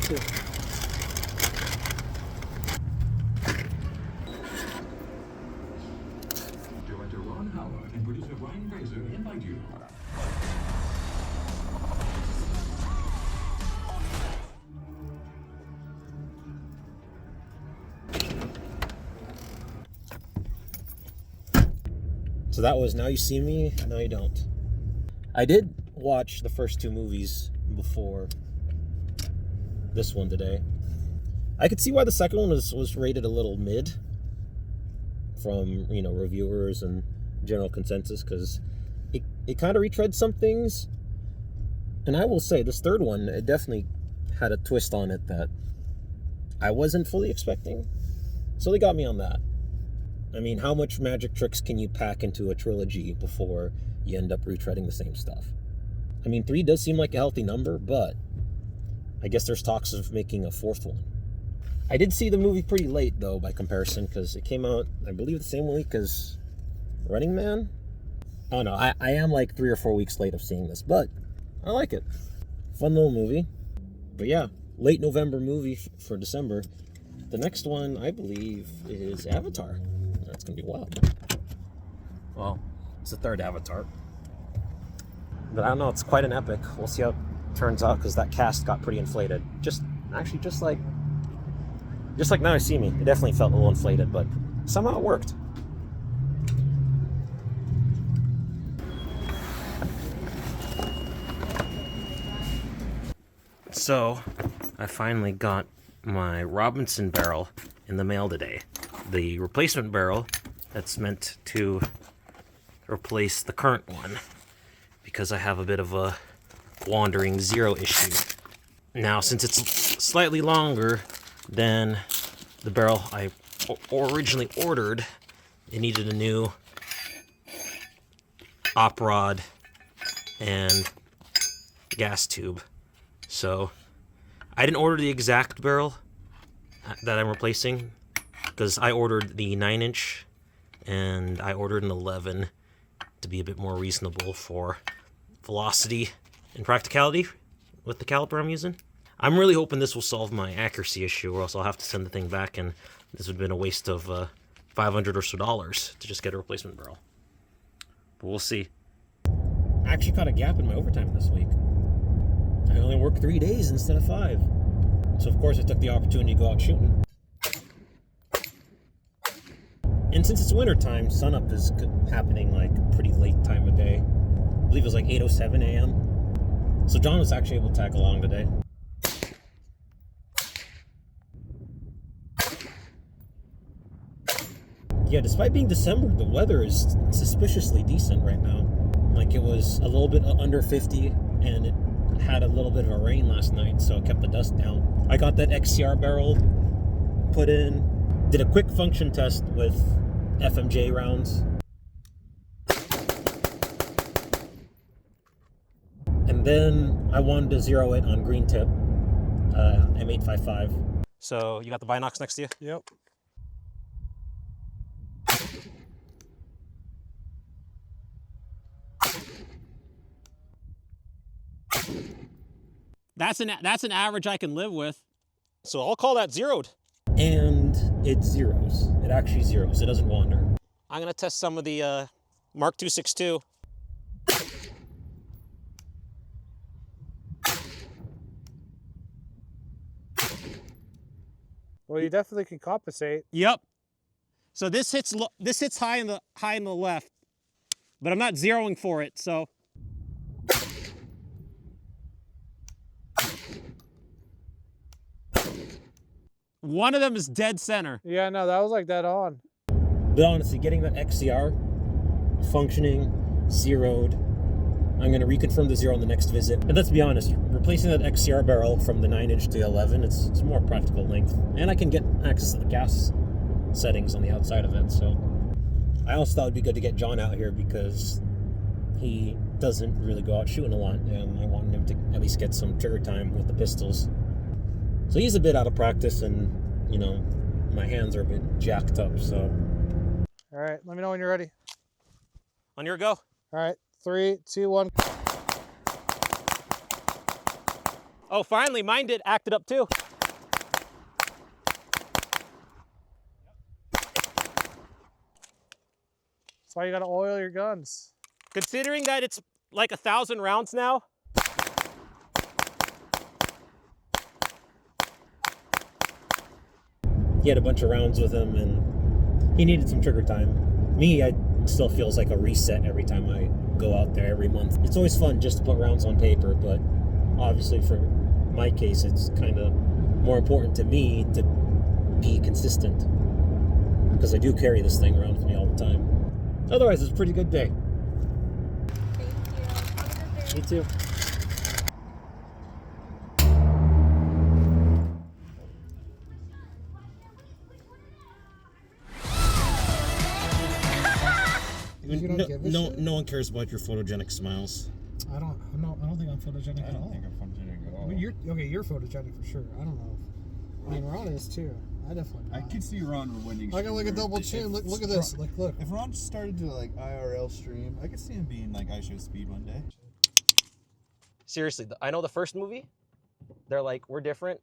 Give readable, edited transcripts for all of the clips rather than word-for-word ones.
too. Director Ron Howard and producer Brian Fraser invite you. So that was Now You See Me, Now You Don't. I did watch the first two movies before this one today. I could see why the second one was rated a little mid from, reviewers and general consensus, because it kind of retreads some things. And I will say, this third one, it definitely had a twist on it that I wasn't fully expecting. So they got me on that. I mean, how much magic tricks can you pack into a trilogy before you end up retreading the same stuff? I mean, 3 does seem like a healthy number, but I guess there's talks of making a fourth one. I did see the movie pretty late, though, by comparison, because it came out, I believe, the same week as Running Man. Oh, no, I am like 3 or 4 weeks late of seeing this, but I like it. Fun little movie. But yeah, late November movie for December. The next one, I believe, is Avatar. That's going to be wild. Well, it's the third Avatar. But I don't know, it's quite an epic. We'll see how it turns out, because that cast got pretty inflated. Just like Now You See Me. It definitely felt a little inflated, but somehow it worked. So, I finally got my Robinson barrel in the mail today. The replacement barrel that's meant to replace the current one, because I have a bit of a wandering zero issue. Now, since it's slightly longer than the barrel I originally ordered, it needed a new op rod and gas tube. So I didn't order the exact barrel that I'm replacing, because I ordered the 9-inch and I ordered an 11 to be a bit more reasonable for velocity and practicality with the caliper I'm using. I'm really hoping this will solve my accuracy issue, or else I'll have to send the thing back, and this would have been a waste of $500 or so to just get a replacement barrel. But we'll see. I actually caught a gap in my overtime this week. I only worked 3 days instead of 5. So of course I took the opportunity to go out shooting. And since it's winter time, sunup is happening like pretty late time of day. I believe it was like 8:07 a.m. So John was actually able to tag along today. Yeah, despite being December, the weather is suspiciously decent right now. Like, it was a little bit under 50, and it had a little bit of a rain last night, so it kept the dust down. I got that XCR barrel put in, did a quick function test with FMJ rounds. And then I wanted to zero it on green tip, M855. So you got the binocs next to you? Yep. That's an average I can live with. So I'll call that zeroed. And it zeros. It actually zeros. It doesn't wander. I'm going to test some of the Mark 262. Well, you definitely can compensate. Yep. So this hits high in the left, but I'm not zeroing for it. So one of them is dead center. Yeah, no, that was like dead on. But honestly, getting that XCR functioning, zeroed, I'm going to reconfirm the zero on the next visit. And let's be honest, replacing that XCR barrel from the 9-inch to 11, it's more practical length. And I can get access to the gas settings on the outside of it. So I also thought it'd be good to get John out here, because he doesn't really go out shooting a lot, and I wanted him to at least get some trigger time with the pistols. So he's a bit out of practice, and, you know, my hands are a bit jacked up, so. All right, let me know when you're ready. On your go. All right, 3, 2, 1. Oh, finally, mine acted up too. That's why you gotta oil your guns. Considering that it's like 1,000 rounds now. He had a bunch of rounds with him, and he needed some trigger time. Me, it still feels like a reset every time I go out there every month. It's always fun just to put rounds on paper, but obviously for my case, it's kind of more important to me to be consistent, because I do carry this thing around with me all the time. Otherwise, it's a pretty good day. Thank you. Have a good day. Me too. You don't give a shit? No one cares about your photogenic smiles. I don't think I'm photogenic I at don't all. think I'm photogenic at all. I mean, you're photogenic for sure. I don't know. I mean, Ron is too. I definitely. I can see Ron winning. I got like a double chin. Look at this. Like, look. If Ron started to like IRL stream, I could see him being like I Show Speed one day. Seriously, I know the first movie, they're like, we're different.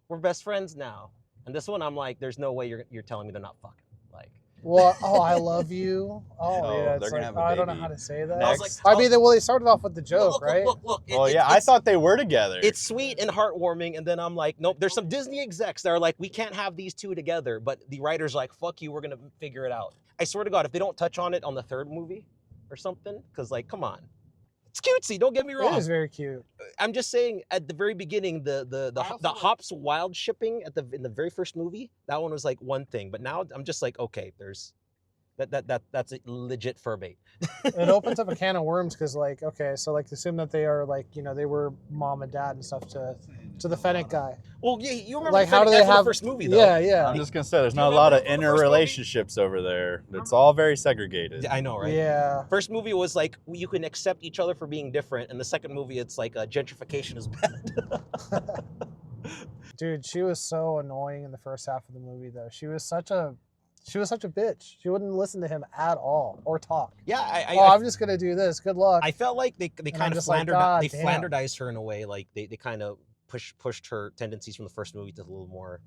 We're best friends now. And this one, I'm like, there's no way you're telling me they're not fucking. Like, Well, oh, I love you. Oh, Oh, yeah. It's they're gonna like, have a I don't know baby how to say that. I was like, I mean, well, they started off with the joke, right? Look. Well, yeah, I thought they were together. It's sweet and heartwarming, and then I'm like, nope. There's some Disney execs that are like, we can't have these two together, but the writer's like, fuck you, we're gonna figure it out. I swear to God, if they don't touch on it on the third movie or something, because like, come on, it's cutesy. Don't get me It wrong. is very cute. I'm just saying, at the very beginning, the Hops Wild shipping in the very first movie, that one was like one thing, but now I'm just like, okay, there's that's a legit fur bait. It opens up a can of worms because, like, okay, so like assume that they are like, you know, they were mom and dad and stuff to the Fennec guy. Well, yeah, you remember Like, the how do Fennec they guy from have the first movie, though? Yeah, yeah, I'm just gonna say there's Do you not a lot of remember the inner first movie? relationships over there. It's all very segregated. Yeah, I know, right? yeah. First movie was like, you can accept each other for being different, and the second movie, it's like gentrification is bad. Dude, she was so annoying in the first half of the movie, though. She was such a bitch. She wouldn't listen to him at all or talk. Yeah, I'm just gonna do this. Good luck. I felt like they And kind I'm of just like, flandered, God they damn. flanderized her in a way, like they kind of pushed her tendencies from the first movie to a little more.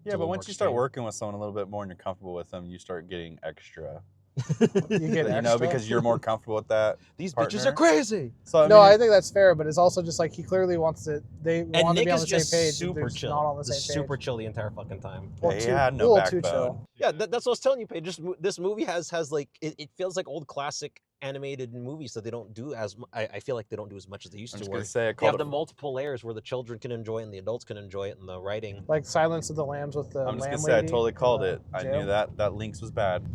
Yeah, a but little once more you start extreme. working with someone a little bit more and you're comfortable with them, you start getting extra. You get You know, extra? because you're more comfortable with that. These partner. bitches are crazy. So No, I think that's fair, but it's also just like he clearly wants to. They And want to Nick be on is the same just page. super they're chill. Not on the Just same super page. chill the entire fucking time. Well, he too- had no little too backbone. chill. Yeah, that's what I was telling you, Paige. Just this movie has like it feels like old classic animated movies that they don't do I feel like they don't do as much as they used I'm to. just Where gonna say I they have called the it. multiple layers where the children can enjoy it and the adults can enjoy it, and the writing. Like Silence of the Lambs with the I'm just lamb gonna say I lady totally in called the it. I jail. knew that Lynx was bad.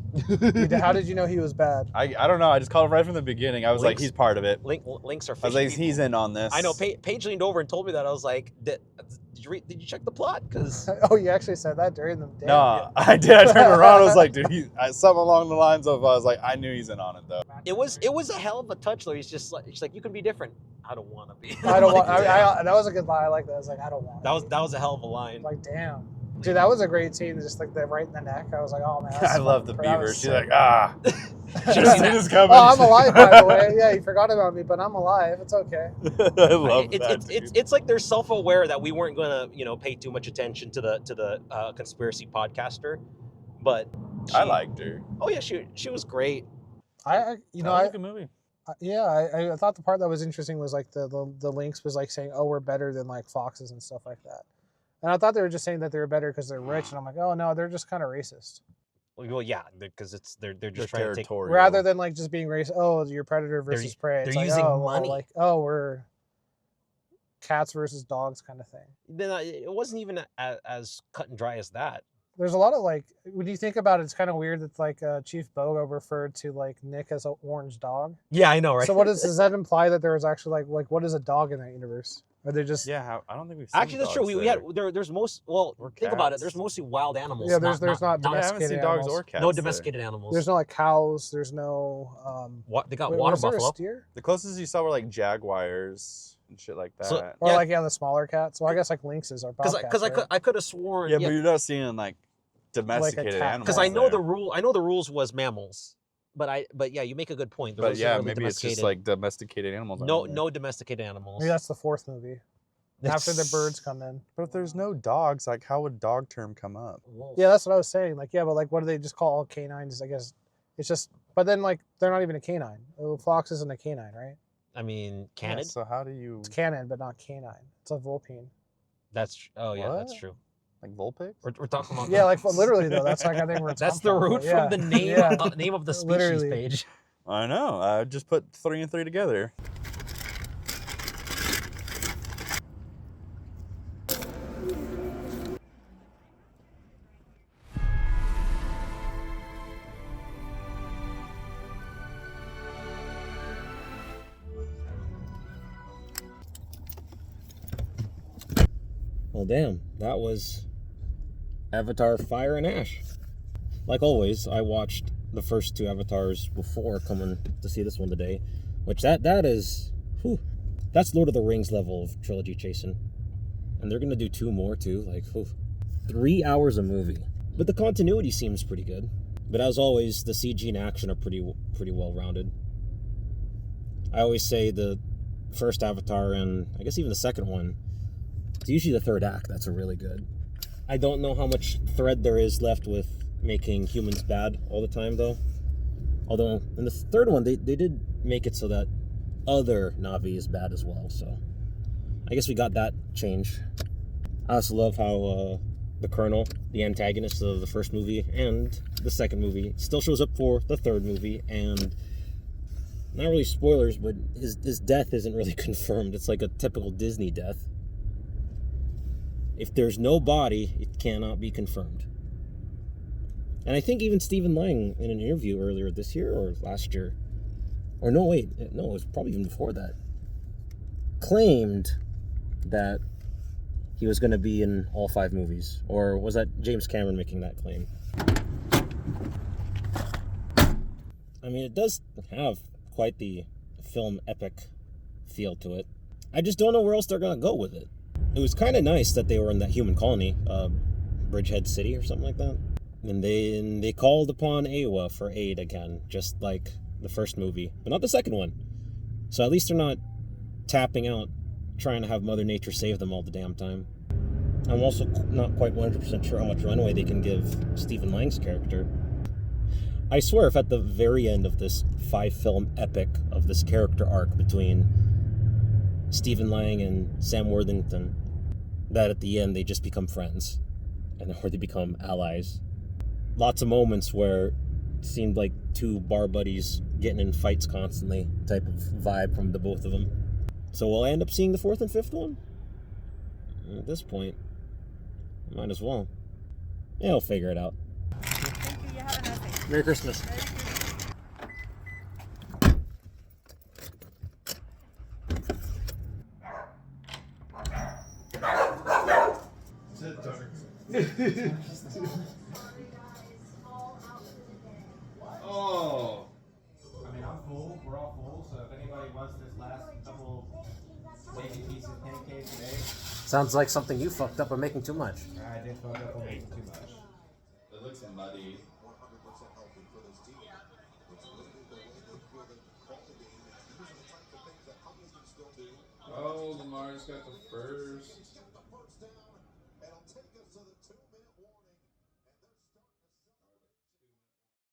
How did you know he was bad? I don't know. I just called it right from the beginning. I was like, Lynx- he's part of it. Links are. I was like, fishy he's people. in on this. I know. Paige leaned over and told me that. I was like, did you check the plot? Because Oh, you actually said that during the day. No, I did. I turned around. I was like, dude, something along the lines of, I was like, I knew he's in on it though. it was a hell of a touch though. He's like, you can be different. I don't want to be. I don't want. Like, damn. That was a good line. I like that. I was like, I don't want. That was a hell of a line. Like, damn. Dude, that was a great scene. Just like the right in the neck. I was like, oh man. that's I love the fucking- that beaver. was She's sick. like, ah. Should've Should've seen seen that. this coming. Oh, I'm alive, by the way. Yeah, you forgot about me, but I'm alive. It's okay. I love that. It's like they're self-aware that we weren't gonna pay too much attention to the conspiracy podcaster, but I liked her. Oh yeah, she was great. I That was a good movie. I thought the part that was interesting was like the Lynx was like saying, oh, we're better than like foxes and stuff like that. And I thought they were just saying that they were better because they're rich, and I'm like, oh no, they're just kind of racist. Well, yeah, because they're They're just trying to take. territorial. Rather than like just being racist, oh, you're predator versus prey. It's they're like, using oh, well, money. like, oh, we're cats versus dogs kind of thing. Then it wasn't even as cut and dry as that. There's a lot of like, when you think about it, it's kind of weird that like Chief Bogo referred to like Nick as an orange dog. Yeah, I know, right? So does that imply that there was actually like what is a dog in that universe? Are they just Yeah, I don't think we've seen Actually, that's true. dogs We there. had there's most. Well, Or think about it. cats. There's mostly wild animals. Yeah, there's not Yeah, I haven't domesticated seen dogs animals. or cats. no there. domesticated animals. There's no like cows. There's no They got wait, water was there a buffalo. steer? The closest you saw were like jaguars and shit like that. So- Or Yeah. like the smaller cats. Well, I guess like lynxes are bobcats. Because right? I could have sworn. yeah, but you're not seeing like domesticated cat. animals. Because I know there. the rules was mammals, but yeah, you make a good point. The But rules yeah, are really maybe it's just domesticated. like domesticated animals. no aren't there. no domesticated animals. Maybe that's the fourth movie. after the birds come in. But if there's no dogs, like how would dog term come up? Yeah, that's what I was saying. Like, yeah, but like, what do they just call all canines? I guess it's just. But then, like, they're not even a canine. A fox isn't a canine, right? I mean, Yeah, canid. so how do you It's canin, but not canine. It's a vulpine. Oh yeah, that's What? true. like Vulpix? We're talking about Yeah, like literally though. That's like I think where it's that's come the from, root but yeah. from the name Yeah. name of the species Literally. page. I know. I just put 3 and 3 together. Well, damn, that was Avatar: Fire and Ash. Like always, I watched the first 2 Avatars before coming to see this one today, which that is, that's Lord of the Rings level of trilogy chasing, and they're gonna do 2 more too. Like, 3 hours a movie, but the continuity seems pretty good. But as always, the CG and action are pretty well rounded. I always say the first Avatar and I guess even the second one. It's usually the third act that's a really good. I don't know how much thread there is left with making humans bad all the time, though. Although, in the third one, they did make it so that other Na'vi is bad as well, so I guess we got that change. I also love how the Colonel, the antagonist of the first movie and the second movie, still shows up for the third movie, and not really spoilers, but his death isn't really confirmed. It's like a typical Disney death. If there's no body, it cannot be confirmed. And I think even Stephen Lang, in an interview earlier this year or last year, or no, wait, no, it was probably even before that, claimed that he was going to be in all 5 movies. Or was that James Cameron making that claim? I mean, it does have quite the film epic feel to it. I just don't know where else they're going to go with it. It was kind of nice that they were in that human colony, Bridgehead City or something like that. And they called upon Awa for aid again, just like the first movie, but not the second one. So at least they're not tapping out, trying to have Mother Nature save them all the damn time. I'm also not quite 100% sure how much runway they can give Stephen Lang's character. I swear if at the very end of this 5-film epic of this character arc between Stephen Lang and Sam Worthington, that at the end they just become friends, and or they become allies. Lots of moments where it seemed like 2 bar buddies getting in fights constantly type of vibe from the both of them. So will I end up seeing the 4th and 5th one? At this point, might as well. Yeah, I'll figure it out. Thank you. You have a nice day. Merry Christmas. Merry Christmas. Oh. I mean, I'm full. We're all full. So if anybody wants this last couple baby pieces of pancake today, Sounds like something you fucked up by making too much. I did fuck up on making too much. It looks muddy. Oh, Lamar's got the first.